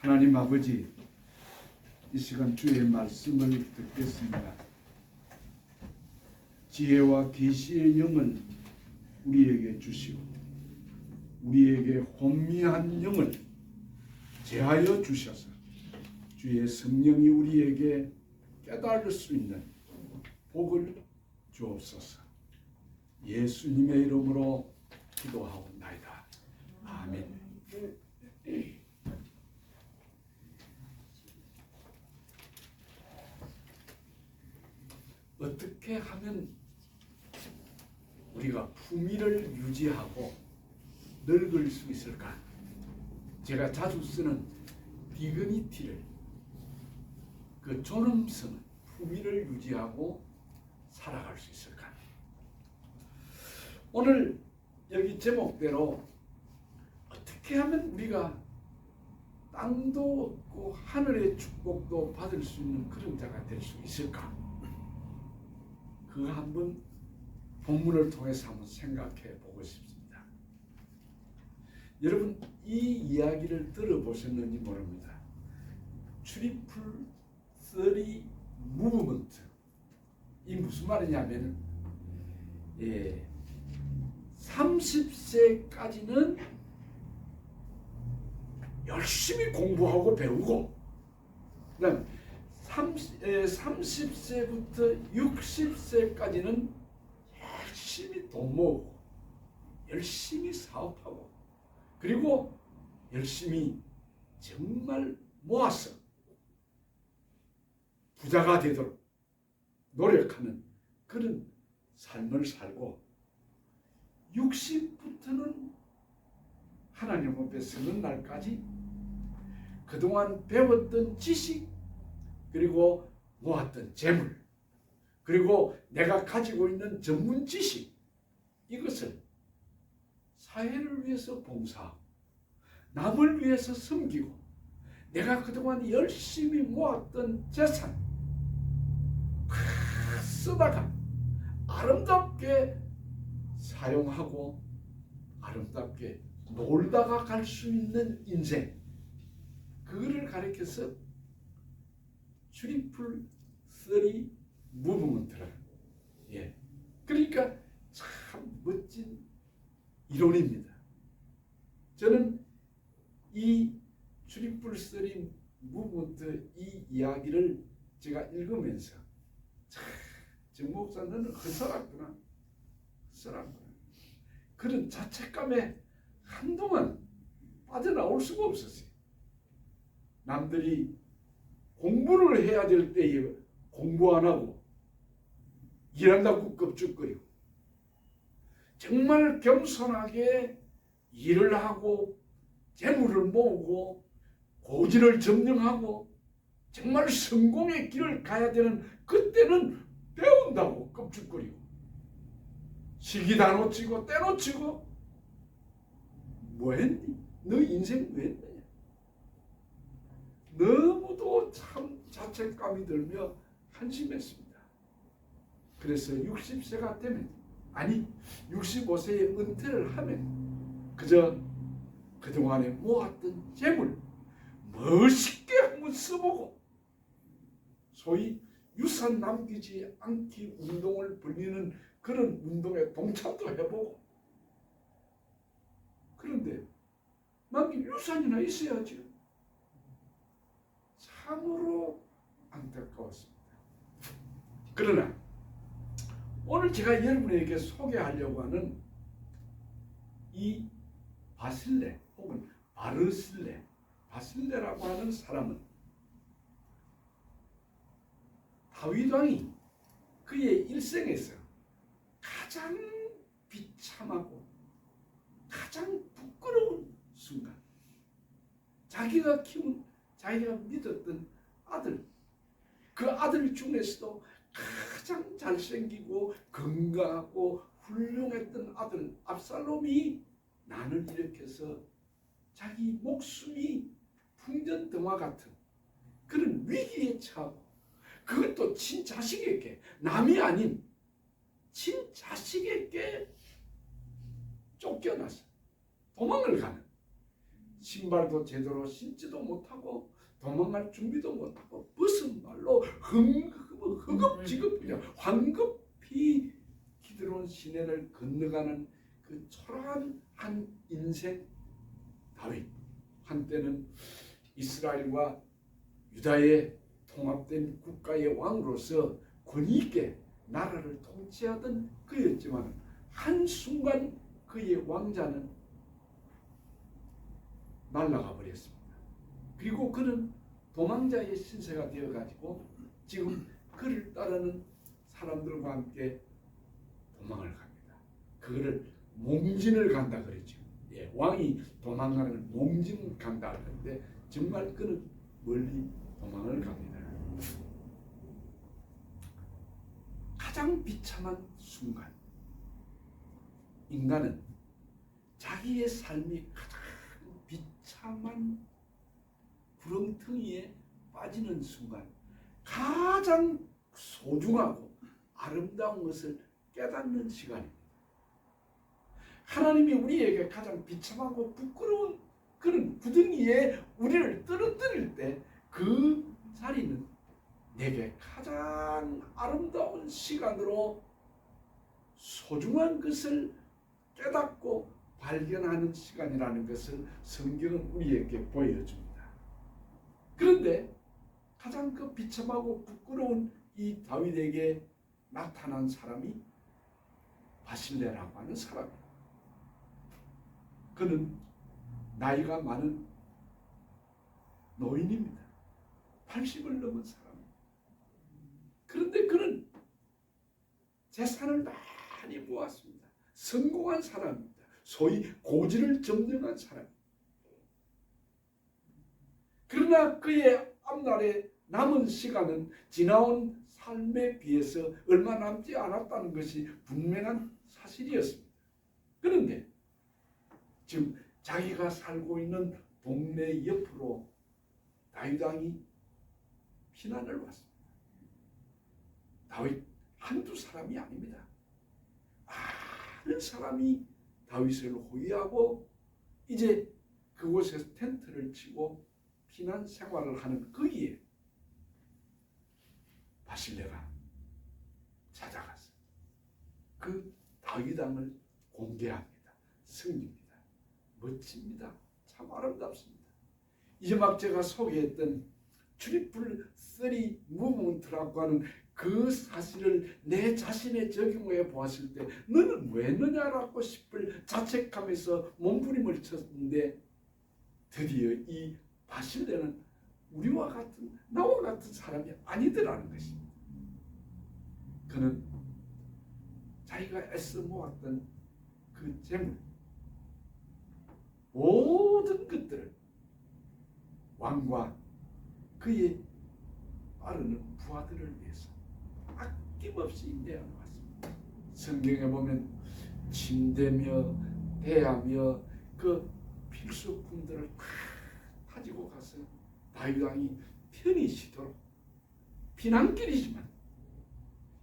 하나님 아버지, 이 시간 주의 말씀을 듣겠습니다. 지혜와 계시의 영을 우리에게 주시고 우리에게 혼미한 영을 제하여 주셔서 주의 성령이 우리에게 깨달을 수 있는 복을 주옵소서. 예수님의 이름으로 기도하옵나이다. 아멘. 어떻게 하면 우리가 품위를 유지하고 늙을 수 있을까? 제가 자주 쓰는 디그니티를, 그 존엄성을, 품위를 유지하고 살아갈 수 있을까? 오늘 여기 제목대로 어떻게 하면 우리가 땅도 없고 하늘의 축복도 받을 수 있는 그런 자가 될 수 있을까? 그거 한번 본문을 통해서 한번 생각해 보고 싶습니다. 여러분, 이 이야기를 들어보셨는지 모릅니다. 트리플 30 무브먼트, 이 무슨 말이냐면 30세까지는 열심히 공부하고 배우고, 그다음 30세부터 60세까지는 열심히 돈 모으고 열심히 사업하고 그리고 열심히 정말 모아서 부자가 되도록 노력하는 그런 삶을 살고, 60부터는 하나님 앞에 서는 날까지 그동안 배웠던 지식, 그리고 모았던 재물, 그리고 내가 가지고 있는 전문 지식, 이것을 사회를 위해서 봉사하고 남을 위해서 섬기고 내가 그동안 열심히 모았던 재산 다 쓰다가 아름답게 사용하고 아름답게 놀다가 갈 수 있는 인생, 그거를 가리켜서 트리플 30 무브먼트라. 그러니까 참 멋진 이론입니다. 저는 이 트리플 30 무브먼트 이 이야기를 제가 읽으면서 정 목사는 허설하구나, 그런 자책감에 한동안 빠져나올 수가 없었어요. 남들이 공부를 해야 될 때에 공부 안 하고 일한다고 껍죽거리고, 정말 겸손하게 일을 하고 재물을 모으고 고지를 점령하고 정말 성공의 길을 가야 되는 그때는 배운다고 껍죽거리고 시기 다 놓치고 때 놓치고, 뭐 했니? 너 인생 뭐 했느냐? 너무도 참 자책감이 들며 한심했습니다. 그래서 60세가 되면, 아니 65세에 은퇴를 하면 그저 그동안에 모았던 재물 멋있게 한번 써보고, 소위 유산 남기지 않기 운동을 벌이는 그런 운동에 동참도 해보고, 그런데 남긴 유산이나 있어야지. 참으로 안타까웠습니다. 그러나 오늘 제가 여러분에게 소개하려고 하는 이 바실레 혹은 바르실레, 바실레라고 하는 사람은 다윗 왕이 그의 일생에서 가장 비참하고 가장 부끄러운 순간, 자기가 키운, 자기가 믿었던 아들, 그 아들 중에서도 가장 잘생기고 건강하고 훌륭했던 아들 압살롬이 난을 일으켜서 자기 목숨이 풍전등화 같은 그런 위기에 처하고, 그것도 친자식에게, 남이 아닌 친자식에게 쫓겨나서 도망을 가는 신발도 제대로 신지도 못하고 도망갈 준비도 못하고 무슨 말로 흥겁지겁 그냥 황급히 기드론 시내를 건너가는 그 초라한 한 인생 다윗. 한때는 이스라엘과 유다의 통합된 국가의 왕으로서 권위 있게 나라를 통치하던 그였지만 한순간 그의 왕자는 날아가 버렸습니다. 그리고 그는 도망자의 신세가 되어가지고 지금 그를 따르는 사람들과 함께 도망을 갑니다. 그거를 몽진을 간다 그랬죠. 예, 왕이 도망가는 걸 몽진 간다 그러는데 정말 그는 멀리 도망을 갑니다. 가장 비참한 순간, 인간은 자기의 삶이 가장 비참한 구렁텅이에 빠지는 순간 가장 소중하고 아름다운 것을 깨닫는 시간입니다. 하나님이 우리에게 가장 비참하고 부끄러운 그런 구덩이에 우리를 떨어뜨릴 때 그 자리는 내게 가장 아름다운 시간으로 소중한 것을 깨닫고 발견하는 시간이라는 것을 성경은 우리에게 보여줍니다. 그런데 가장 그 비참하고 부끄러운 이 다윗에게 나타난 사람이 바실레라고 하는 사람입니다. 그는 나이가 많은 노인입니다. 80을 넘은 사람입니다. 그런데 그는 재산을 많이 모았습니다. 성공한 사람입니다. 소위 고지를 점령한 사람입니다. 그러나 그의 앞날에 남은 시간은 지나온 삶에 비해서 얼마 남지 않았다는 것이 분명한 사실이었습니다. 그런데 지금 자기가 살고 있는 동네 옆으로 다윗 왕이 피난을 왔습니다. 다윗 한두 사람이 아닙니다. 많은 사람이 다윗을 호위하고 이제 그곳에서 텐트를 치고 피난 생활을 하는 거기에 바실레가 찾아갔어요. 그 다윗 왕을 공개합니다. 승리입니다. 멋집니다. 참 아름답습니다. 이제 막 제가 소개했던 트리플 3 무브먼트라고 하는 그 사실을 내 자신에 적용해 보았을 때 너는 왜 너냐라고 싶을 자책하면서 몸부림을 쳤는데 드디어 이 바실레는 우리와 같은 나와 같은 사람이 아니더라는 것입니다. 그는 자기가 애써 모았던 그 재물 모든 것들을 왕과 그의 따르는 부하들을 위해서 아낌없이 내어놓았습니다. 성경에 보면 침대며 대야며 그 필수품들을 다 가지고 가서 다윗 왕이 편히 쉬도록 피난길이지만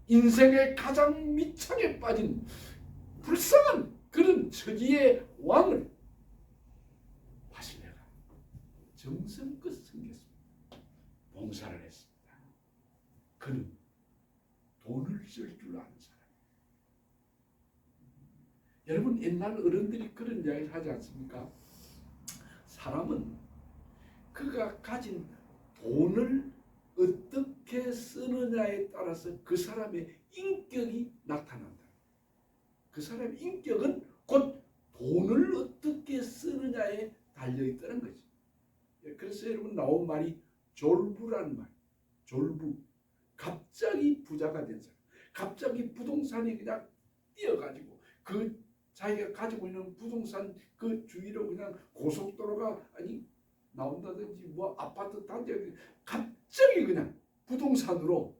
인생의 가장 밑창에 빠진 불쌍한 그런 처지의 왕을 바실레가 정성껏 섬겼습니다. 봉사를 했습니다. 그는 돈을 쓸 줄 아는 사람입니다. 여러분 옛날 어른들이 그런 이야기를 하지 않습니까? 사람은 그가 가진 돈을 어떻게 쓰느냐에 따라서 그 사람의 인격이 나타난다. 그 사람의 인격은 곧 돈을 어떻게 쓰느냐에 달려있다는 거죠. 그래서 여러분 나온 말이 졸부라는 말. 졸부. 갑자기 부자가 된 사람. 갑자기 부동산이 그냥 뛰어가지고 그 자기가 가지고 있는 부동산 그 주위로 그냥 고속도로가 아니 나온다든지 뭐 아파트 단지 갑자기 그냥 부동산으로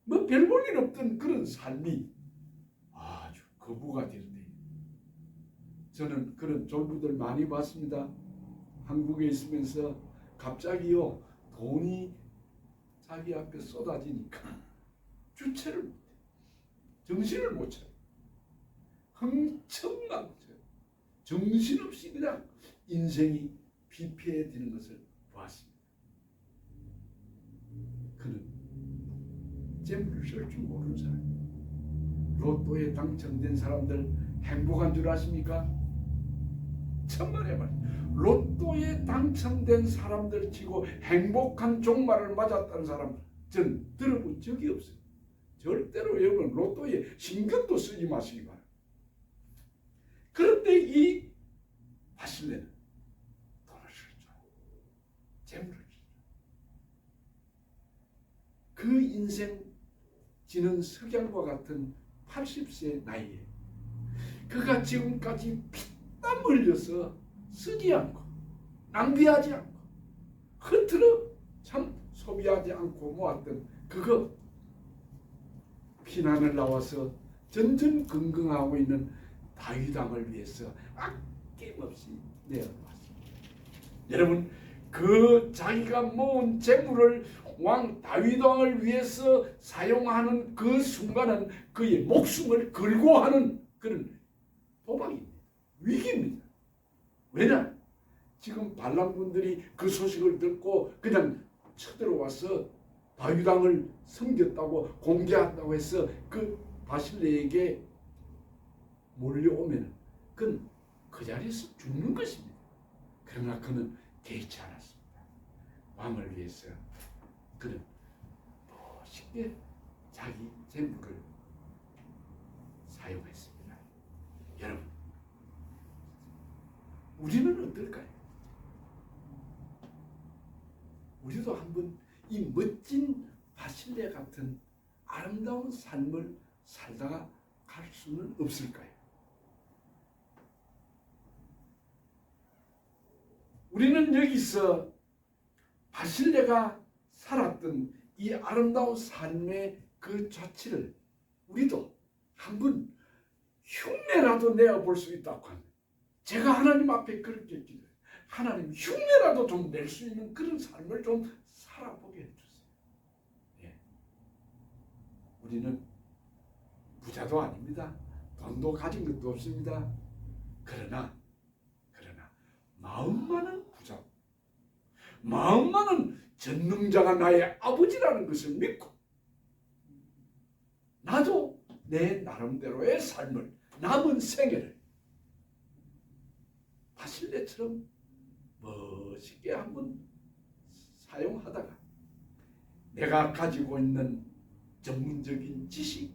뭐 별 볼 일 없던 그런 삶이 아주 거부가 될 때 저는 그런 졸부들 많이 봤습니다. 한국에 있으면서 갑자기요 돈이 자기 앞에 쏟아지니까 주체를 못해. 정신을 못 차려. 흥청망청 정신없이 그냥 인생이 비패해지는 것을 보았습니다. 그는 재물을 쓸 줄 모르는 사람이에요. 로또에 당첨된 사람들 행복한 줄 아십니까? 천만의 말. 로또에 당첨된 사람들 치고 행복한 종말을 맞았다는 사람 전 들어본 적이 없어요. 절대로 여러분 로또에 신경도 쓰지 마시기 바랍니다. 그런데 이 바실레는 돈을 쓸 줄, 재물을 쓸 줄. 그 인생 지는 석양과 같은 80세 나이에 그가 지금까지 피땀 흘려서 쓰지 않고 낭비하지 않고 흐트러 참 소비하지 않고 모았던 그거 피난을 나와서 전전긍긍하고 있는 다윗 왕을 위해서 아낌없이 내어놓았습니다. 여러분 그 자기가 모은 재물을 왕 다윗 왕을 위해서 사용하는 그 순간은 그의 목숨을 걸고 하는 그런 도박입니다. 위기입니다. 왜냐? 지금 반란군들이 그 소식을 듣고 그냥 쳐들어와서 다윗 왕을 섬겼다고 공개한다고 해서 그 바실레에게 몰려오면 그는 그 자리에서 죽는 것입니다. 그러나 그는 개의치 않았습니다. 왕을 위해서 그는 멋있게 자기 재물을 사용했습니다. 여러분, 우리는 어떨까요? 우리도 한번 이 멋진 바실레 같은 아름다운 삶을 살다가 갈 수는 없을까요? 우리는 여기서 바실레가 살았던 이 아름다운 삶의 그 자취를 우리도 한번 흉내라도 내어볼 수 있다고 합니다. 제가 하나님 앞에 그렇게 기도해요. 하나님 흉내라도 좀 낼 수 있는 그런 삶을 좀 살아보게 해주세요. 예. 우리는 부자도 아닙니다. 돈도 가진 것도 없습니다. 그러나 마음만은 부자, 마음만은 전능자가 나의 아버지라는 것을 믿고 나도 내 나름대로의 삶을 남은 생애를 바실레처럼 멋있게 한번 사용하다가 내가 가지고 있는 전문적인 지식,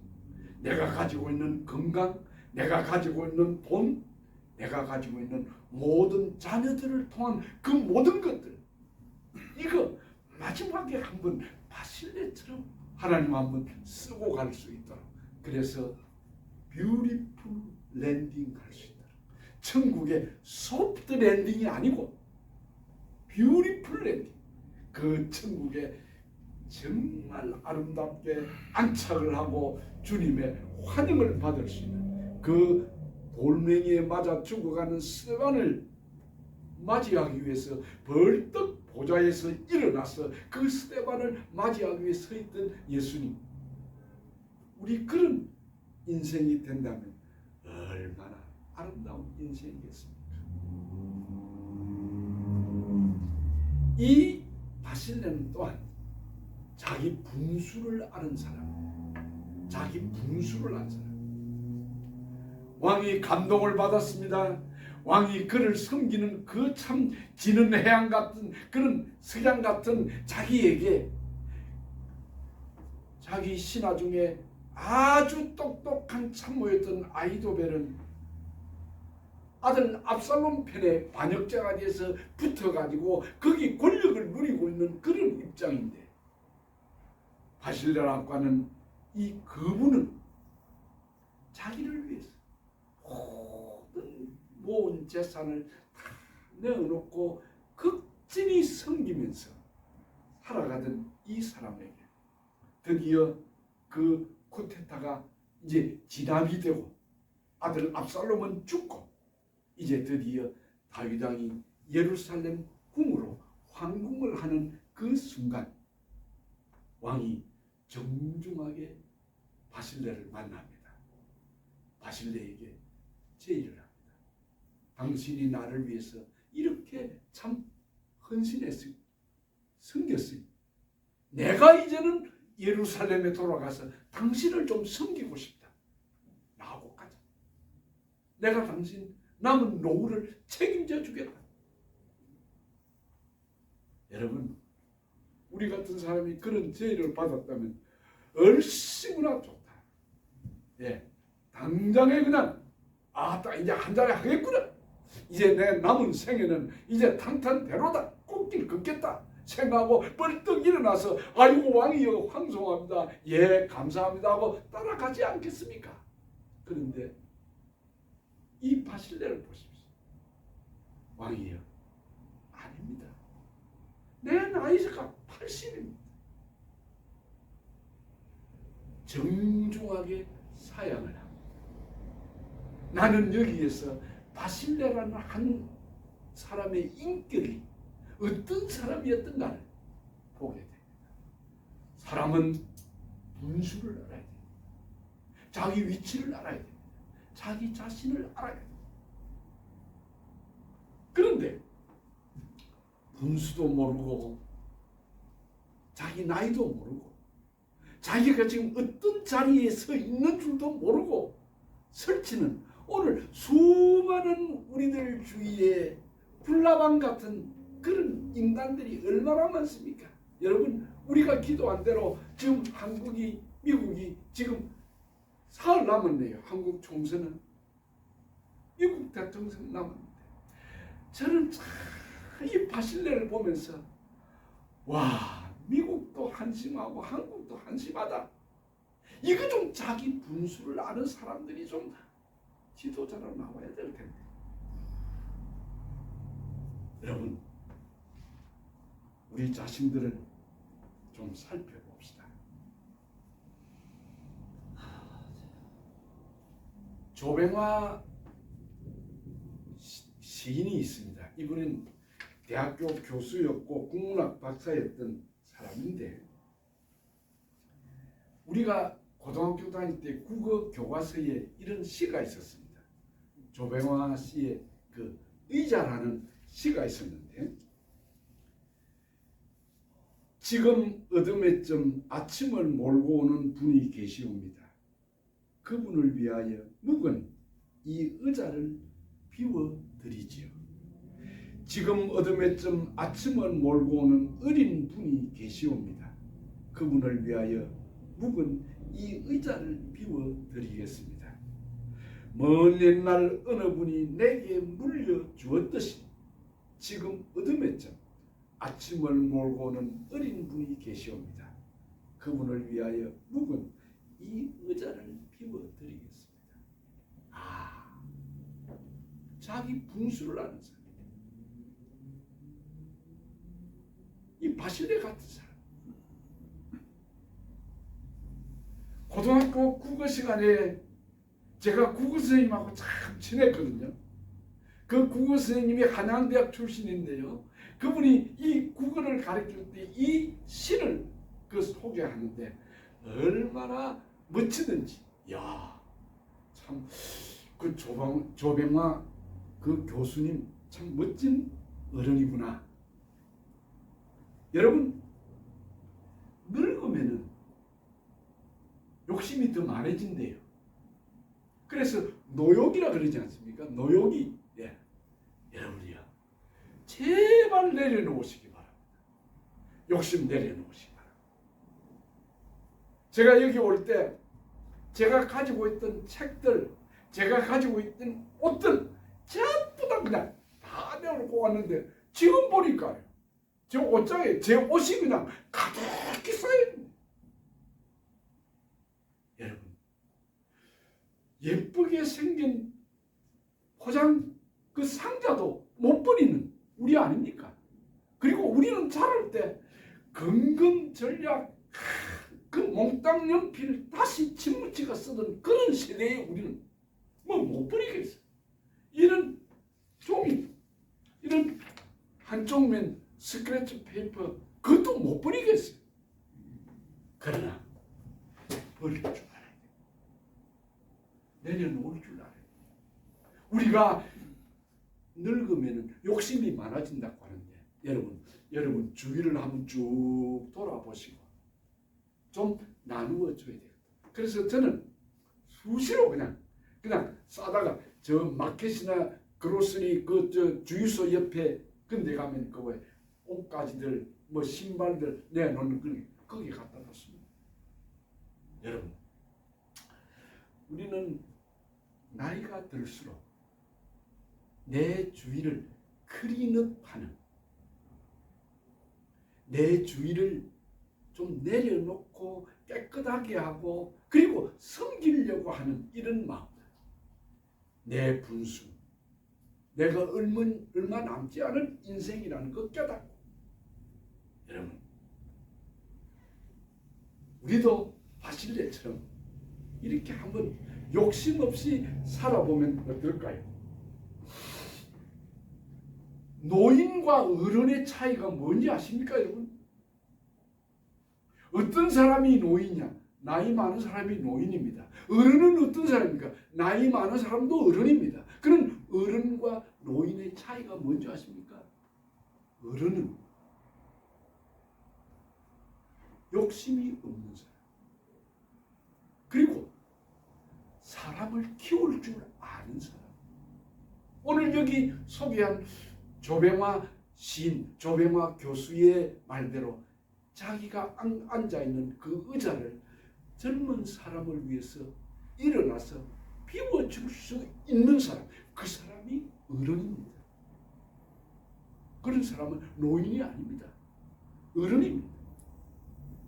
내가 가지고 있는 건강, 내가 가지고 있는 돈, 내가 가지고 있는 모든 자녀들을 통한 그 모든 것들, 이거 마지막에 한번 바실레처럼 하나님 한번 쓰고 갈 수 있도록, 그래서 뷰티풀 랜딩 할 수 있도록, 천국의 소프트 랜딩이 아니고 뷰티풀 랜딩, 그 천국에 정말 아름답게 안착을 하고 주님의 환영을 받을 수 있는 그 돌멩이에 맞아 죽어가는 스데반을 맞이하기 위해서 벌떡 보좌에서 일어나서 그 스데반을 맞이하기 위해 서 있던 예수님, 우리 그런 인생이 된다면 얼마나 아름다운 인생이겠습니까? 이 바실레는 또한 자기 분수를 아는 사람, 자기 분수를 아는 사람. 왕이 감동을 받았습니다. 왕이 그를 섬기는 그 참 지는 해양 같은 그런 석양 같은 자기에게, 자기 신하 중에 아주 똑똑한 참모였던 아히도벨은 아들 압살롬 편에 반역자가 돼서 붙어가지고 거기 권력을 누리고 있는 그런 입장인데, 바실레락과는 이 그분은 자기를 위해서 모든 모은 재산을 다 내어놓고 극진히 섬기면서 살아가던 이 사람에게 드디어 그 쿠데타가 이제 진압이 되고 아들 압살롬은 죽고 이제 드디어 다윗 왕이 예루살렘 궁으로 환궁을 하는 그 순간, 왕이 정중하게 바실레를 만납니다. 바실레에게 제의를 합니다. 당신이 나를 위해서 이렇게 참 헌신했어요. 섬겼어요. 내가 이제는 예루살렘에 돌아가서 당신을 좀 섬기고 싶다. 나하고 가자. 내가 당신 남은 노후를 책임져 주겠다. 여러분, 우리 같은 사람이 그런 제의를 받았다면 얼씨구나 좋다. 예, 당장에 그냥 딱 이제 한 잔에 하겠구나. 이제 내 남은 생에는 이제 탄탄대로다. 꽃길 걷겠다 생각하고 벌떡 일어나서 아이고 왕이여 황송합니다. 예 감사합니다 하고 따라가지 않겠습니까? 그런데 이 바실레를 보십시오. 왕이여 아닙니다. 내 나이가 80입니다. 정중하게 사양을 하고 나는 여기에서 바실레라는 한 사람의 인격이 어떤 사람이었던가를 보게 됩니다. 사람은 분수를 알아야 됩니다. 자기 위치를 알아야 됩니다. 자기 자신을 알아야 됩니다. 그런데 분수도 모르고 자기 나이도 모르고 자기가 지금 어떤 자리에 서 있는 줄도 모르고 설치는 오늘 수많은 우리들 주위에 불나방 같은 그런 인간들이 얼마나 많습니까? 여러분 우리가 기도한 대로 지금 한국이 미국이 지금 사흘 남았네요. 한국 총선은 미국 대통령 선거 남았는데 저는 참 이 바실레를 보면서 와 미국도 한심하고 한국도 한심하다. 이거 좀 자기 분수를 아는 사람들이 좀 지도자로 나와야 될 텐데. 여러분 우리 자신들을 좀 살펴봅시다. 조병화 시인이 있습니다. 이분은 대학교 교수였고 국문학 박사였던 사람인데 우리가 고등학교 다닐 때 국어 교과서에 이런 시가 있었습니다. 조병화 씨의 그 의자라는 시가 있었는데 지금 어둠의 점 아침을 몰고 오는 분이 계시옵니다. 그분을 위하여 묵은 이 의자를 비워드리지요. 지금 어둠의 점 아침을 몰고 오는 어린 분이 계시옵니다. 그분을 위하여 묵은 이 의자를 비워드리겠습니다. 먼 옛날 어느 분이 내게 물려주었듯이 지금 어둠의 점 아침을 몰고 오는 어린 분이 계시옵니다. 그분을 위하여 묵은 이 의자를 비워드리겠습니다. 자기 분수를 아는 사람. 이 바실레 같은 사람. 고등학교 국어 시간에 제가 국어 선생님하고 참 친했거든요. 그 국어 선생님이 한양대학 출신인데요. 그분이 이 국어를 가르칠 때 이 시를 그 소개하는데 얼마나 멋지든지. 야, 참 그 조병화 그 교수님 참 멋진 어른이구나. 여러분 늙으면은 욕심이 더 많아진대요. 그래서 노욕이라 그러지 않습니까? 노욕이. 예. 여러분이요 제발 내려놓으시기 바랍니다. 욕심 내려놓으시기 바랍니다. 제가 여기 올 때 제가 가지고 있던 책들, 제가 가지고 있던 옷들 전부 다 그냥 다 내놓고 왔는데 지금 보니까요. 저 옷장에 제 옷이 그냥 가득히 쌓여있네. 여러분 예쁘게 생긴 포장 그 상자도 못 버리는 우리 아닙니까? 그리고 우리는 자랄 때 금금전략 그 몽땅 연필 다시 진무지가 쓰던 그런 세대에 우리는 뭐 못 버리겠어. 이런 종이 이런 한쪽면 스크래치 페이퍼 그것도 못 버리겠어요. 그러나 버릴 줄 알아야 돼. 내려놓을 줄 알아야 돼. 우리가 늙으면 욕심이 많아진다고 하는데 여러분 주위를 한번 쭉 돌아보시고 좀 나누어 줘야 돼요. 그래서 저는 수시로 그냥 싸다가 저 마켓이나 그로스리 저 주유소 옆에 근데 가면 그 옷가지들 뭐 신발들 내놓는 거기 갖다 놓습니다. 여러분 우리는 나이가 들수록 내 주위를 클린업하는, 내 주위를 좀 내려놓고 깨끗하게 하고 그리고 섬기려고 하는 이런 마음, 내 분수, 내가 얼마 남지 않은 인생이라는 거 깨닫고, 여러분 우리도 바실레처럼 이렇게 한번 욕심 없이 살아보면 어떨까요? 노인과 어른의 차이가 뭔지 아십니까, 여러분? 어떤 사람이 노인이냐? 나이 많은 사람이 노인입니다. 어른은 어떤 사람입니까? 나이 많은 사람도 어른입니다. 그럼 어른과 노인의 차이가 뭔지 아십니까? 어른은 욕심이 없는 사람, 그리고 사람을 키울 줄 아는 사람. 오늘 여기 소개한 조병화 시인, 조병화 교수의 말대로 자기가 앉아있는 그 의자를 젊은 사람을 위해서 일어나서 비워줄 수 있는 사람, 그 사람이 어른입니다. 그런 사람은 노인이 아닙니다. 어른입니다.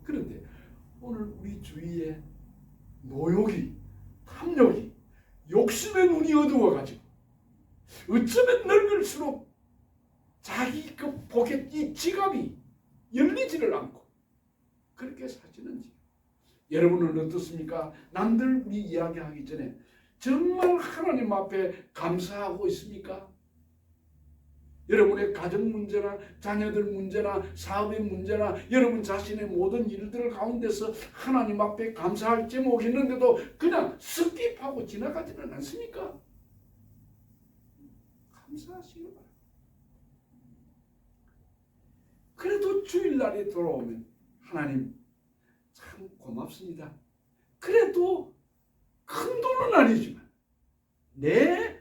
그런데 오늘 우리 주위에 노욕이, 탐욕이, 욕심의 눈이 어두워가지고 어쩌면 늙을수록 자기 그 포켓, 이 지갑이 열리지를 않고 그렇게 사시는지. 여러분은 어떻습니까? 남들 우리 이야기하기 전에 정말 하나님 앞에 감사하고 있습니까? 여러분의 가정 문제나 자녀들 문제나 사업의 문제나 여러분 자신의 모든 일들 가운데서 하나님 앞에 감사할 제목이 있는데도 그냥 스킵하고 지나가지는 않습니까? 감사하시기 바랍니다. 그래도 주일날에 돌아오면 하나님 참 고맙습니다. 그래도 큰 돈은 아니지만 내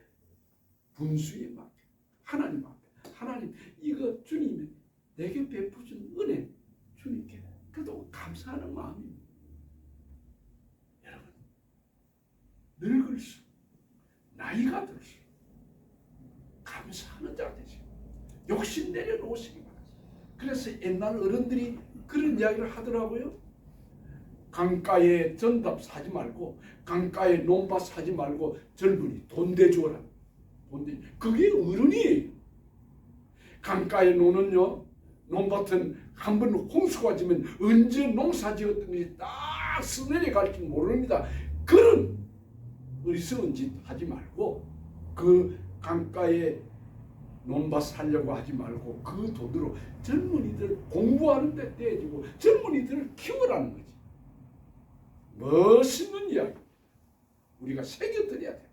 분수에 맞게 하나님 앞에, 하나님 이거 주님이 내게 베푸신 은혜 주님께 그래도 감사하는 마음입니다. 여러분 늙을수록 나이가 들수록 감사하는 자가 되시고 욕심 내려놓으시기 바랍니다. 그래서 옛날 어른들이 그런 이야기를 하더라고요. 강가에 전답 사지 말고 강가에 논밭 사지 말고 젊은이 돈 대주어라. 그게 어른이에요. 강가에 노는요, 논밭은 한번 홍수가 지면 언제 농사 지었던 것이 딱 스내려갈지 모릅니다. 그런 어리석은 짓 하지 말고 그 강가에 논밭 살려고 하지 말고 그 돈으로 젊은이들 공부하는 데 떼주고 젊은이들을 키우라는 거지. 멋있는 이야기 우리가 새겨드려야 돼.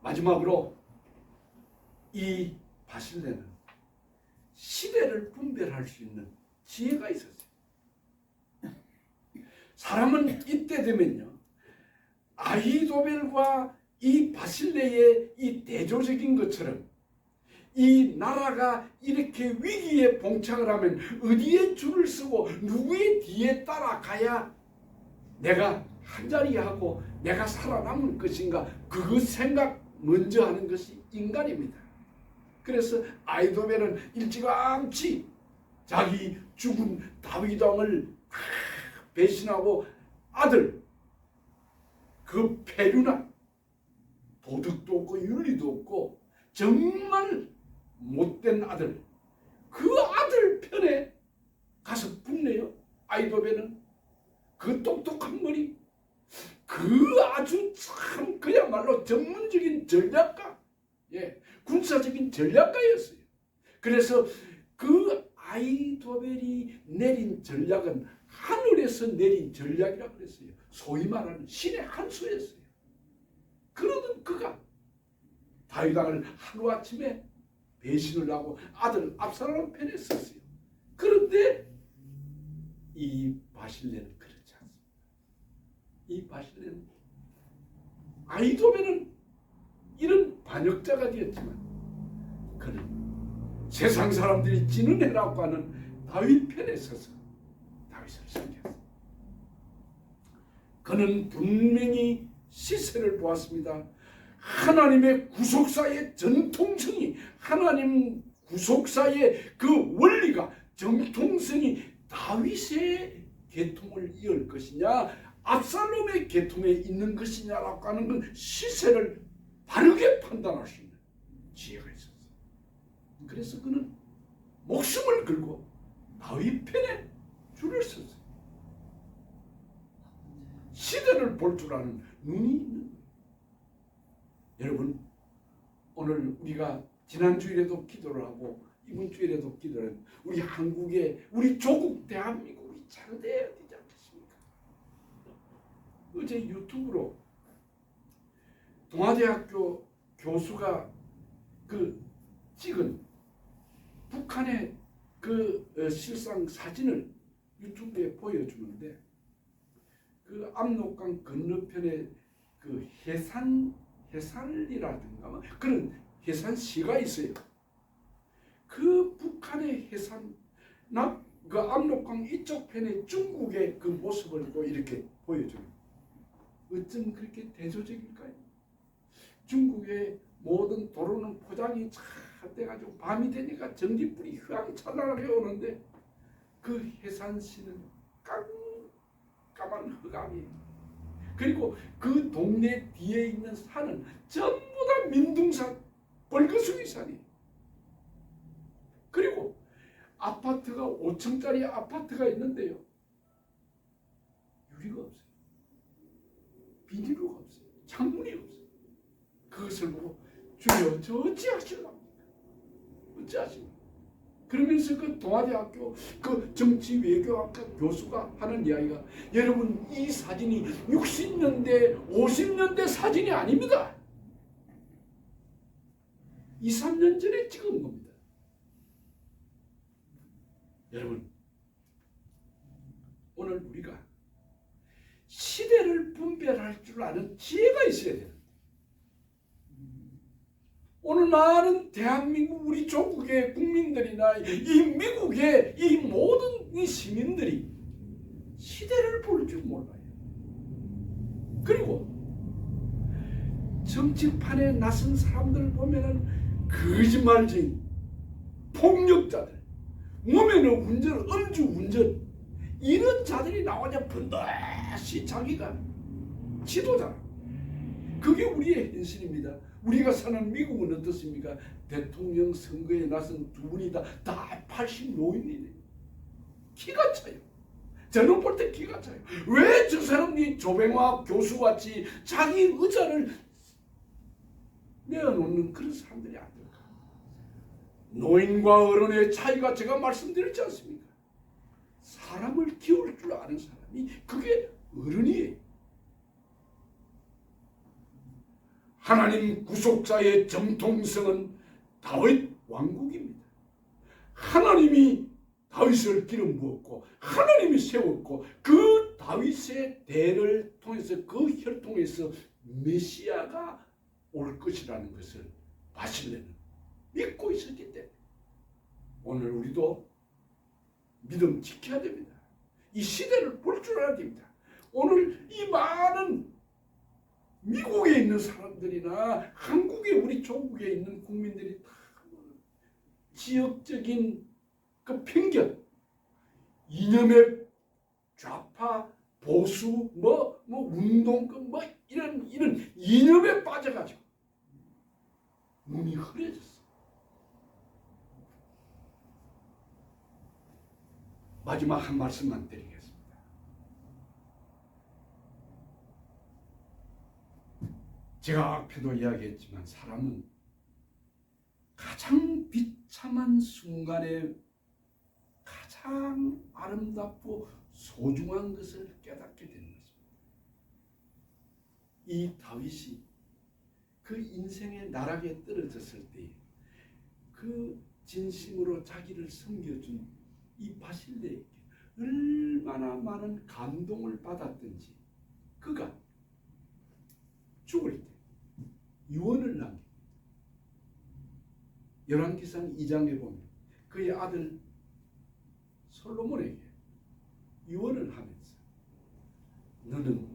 마지막으로 이 바실레는 시대를 분별할 수 있는 지혜가 있었어요. 사람은 이때 되면요, 아히도벨과 이 바실레의 이 대조적인 것처럼 이 나라가 이렇게 위기에 봉착을 하면 어디에 줄을 서고 누구의 뒤에 따라가야 내가 한자리 하고 내가 살아남을 것인가, 그 생각 먼저 하는 것이 인간입니다. 그래서 아히도벨은 일찌감치 자기 죽은 다윗 왕을 배신하고 아들 그 폐륜한 도덕도 없고 윤리도 없고 정말 못된 아들, 그 아들 편에 가서 붙네요. 아히도벨은 그 똑똑한 머리, 그 아주 참 그야말로 전문적인 전략가, 군사적인 전략가였어요. 그래서 그 아히도벨이 내린 전략은 하늘에서 내린 전략이라고 그랬어요. 소위 말하는 신의 한 수였어요. 그러던 그가 다윗 왕을 하루아침에 배신을 하고 아들 압살롬 편에 섰어요. 그런데 이 바실레는 그렇지 않습니다. 이 바실레는 아히도벨은 이런 반역자가 되었지만 그는 세상 사람들이 지는 해라고 하는 다윗 편에 서서 다윗을 섬겼습니다. 그는 분명히 시세를 보았습니다. 하나님의 구속사의 전통성이, 하나님 구속사의 그 원리가, 정통성이 다윗의 계통을 이을 것이냐 압살롬의 계통에 있는 것이냐라고 하는 건 시세를 바르게 판단할 수 있는 지혜가 있었어요. 그래서 그는 목숨을 걸고 다윗 편에 줄을 섰어요. 시대를 볼 줄 아는 눈이 있는 거예요. 여러분, 오늘 우리가 지난 주일에도 기도를 하고 이번 주일에도 기도를 하고 우리 한국의, 우리 조국 대한민국이 잘 돼야 되지 않겠습니까? 어제 유튜브로 동아대학교 교수가 그 찍은 북한의 그 실상 사진을 유튜브에 보여주는데 그 압록강 건너편에 그 해산이라든가 그런 해산시가 있어요. 그 북한의 그 압록강 이쪽 편에 중국의 그 모습을 또 이렇게 보여줘요. 어쩜 그렇게 대조적일까요? 중국의 모든 도로는 포장이 잘 돼가지고 밤이 되니까 전기불이 휘황찬란하게 오는데 그 해산시는 깜깜한 흑암이에요. 그리고 그 동네 뒤에 있는 산은 전부 다 민둥산, 벌거숭이 산이에요. 그리고 아파트가 5층짜리 아파트가 있는데요. 유리가 없어요. 비닐로가 없어요. 창문이 없어요. 그것을 보고 주여 저 어찌하실랍니까? 어찌하십니까? 그러면서 그 동아대학교 그 정치외교학과 교수가 하는 이야기가 여러분 이 사진이 60년대 50년대 사진이 아닙니다. 2, 3년 전에 찍은 겁니다. 여러분 오늘 우리가 시대를 분별할 줄 아는 지혜가 있어야 돼요. 오늘 많은 대한민국 우리 조국의 국민들이나 이 미국의 이 모든 이 시민들이 시대를 볼 줄 몰라요. 그리고 정치판에 나선 사람들을 보면은 거짓말쟁이, 폭력자들, 몸에는 음주운전 이런 자들이 나오냐 번듯이 자기가 지도자. 그게 우리의 현실입니다. 우리가 사는 미국은 어떻습니까? 대통령 선거에 나선 두 분이 다 80 노인이네. 기가 차요. 저는 볼 때 기가 차요. 왜 저 사람이 조병화 교수같이 자기 의자를 내어놓는 그런 사람들이 안 될까? 노인과 어른의 차이가 제가 말씀드렸지 않습니까? 사람을 키울 줄 아는 사람이 그게 어른이에요. 하나님 구속자의 정통성은 다윗 왕국입니다. 하나님이 다윗을 기름 부었고 하나님이 세웠고 그 다윗의 대를 통해서 그 혈통에서 메시아가 올 것이라는 것을 바실레는 믿고 있었기 때문에 오늘 우리도 믿음 지켜야 됩니다. 이 시대를 볼 줄 알아야 됩니다. 오늘 이 많은 미국에 있는 사람들이나 한국에 우리 조국에 있는 국민들이 다 지역적인 그 편견, 이념의 좌파, 보수, 운동권, 이런 이념에 빠져가지고 눈이 흐려졌어. 마지막 한 말씀만 드리겠습니다. 제가 앞에도 이야기했지만 사람은 가장 비참한 순간에 가장 아름답고 소중한 것을 깨닫게 되는 것입니다. 이 다윗이 그 인생의 나락에 떨어졌을 때 그 진심으로 자기를 섬겨준 이 바실레에게 얼마나 많은 감동을 받았든지 그가 죽을 때 유언을 남깁니다. 열왕기상 2장에 보면 그의 아들 솔로몬에게 유언을 하면서 너는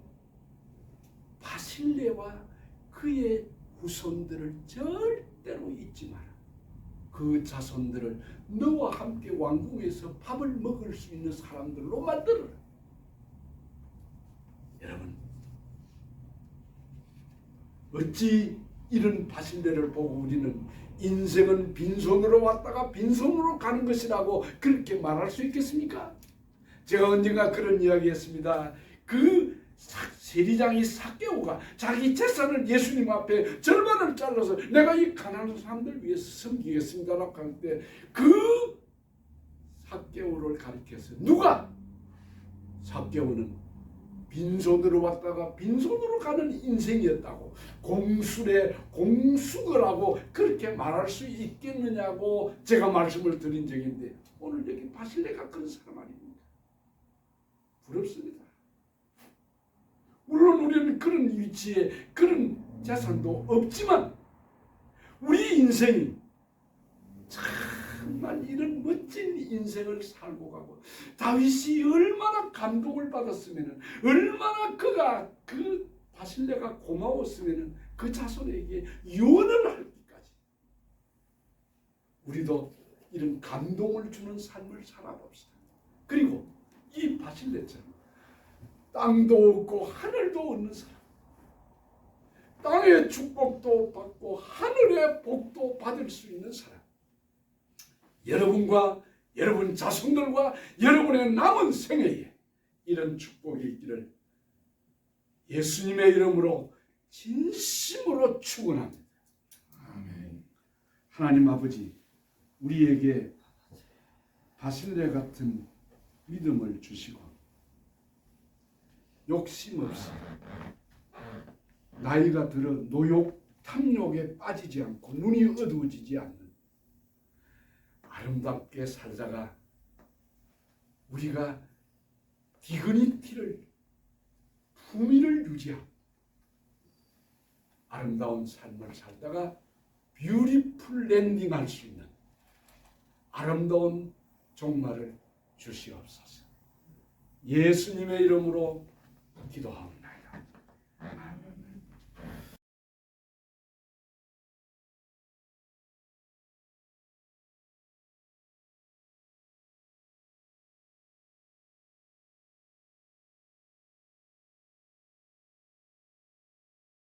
바실레와 그의 후손들을 절대로 잊지 마라. 그 자손들을 너와 함께 왕궁에서 밥을 먹을 수 있는 사람들로 만들어라. 여러분, 어찌 이런 바실레를 보고 우리는 인생은 빈손으로 왔다가 빈손으로 가는 것이라고 그렇게 말할 수 있겠습니까? 제가 언젠가 그런 이야기 했습니다. 그 세리장이 삭개오가 자기 재산을 예수님 앞에 절반을 잘라서 내가 이 가난한 사람들 위해서 섬기겠습니다라고 할 때 그 삭개오를 가리켜서 누가? 삭개오는 빈손으로 왔다가 빈손으로 가는 인생이었다고 공수를 하고 그렇게 말할 수 있겠느냐고 제가 말씀을 드린 적이 있는데 오늘 여기 바실레가 그런 사람 아닙니까? 부럽습니다. 물론 우리는 그런 위치에 그런 재산도 없지만 우리 인생이 정말 이런 멋진 인생을 살고 가고 다윗이 얼마나 감동을 받았으면 얼마나 그가 그 바실레가 고마웠으면 그 자손에게 유언을 하기까지 우리도 이런 감동을 주는 삶을 살아봅시다. 그리고 이 바실레처럼 땅도 없고 하늘도 없는 사람, 땅의 축복도 받고 하늘의 복도 받을 수 있는 사람, 여러분과 여러분 자손들과 여러분의 남은 생애에 이런 축복이 있기를 예수님의 이름으로 진심으로 축원합니다. 아멘. 하나님 아버지, 우리에게 바실레 같은 믿음을 주시고 욕심 없이 나이가 들어 노욕, 탐욕에 빠지지 않고 눈이 어두워지지 않는 아름답게 살다가 우리가 디그니티를 품위를 유지하고 아름다운 삶을 살다가 뷰티풀 랜딩할 수 있는 아름다운 종말을 주시옵소서. 예수님의 이름으로 기도합니다. 아멘.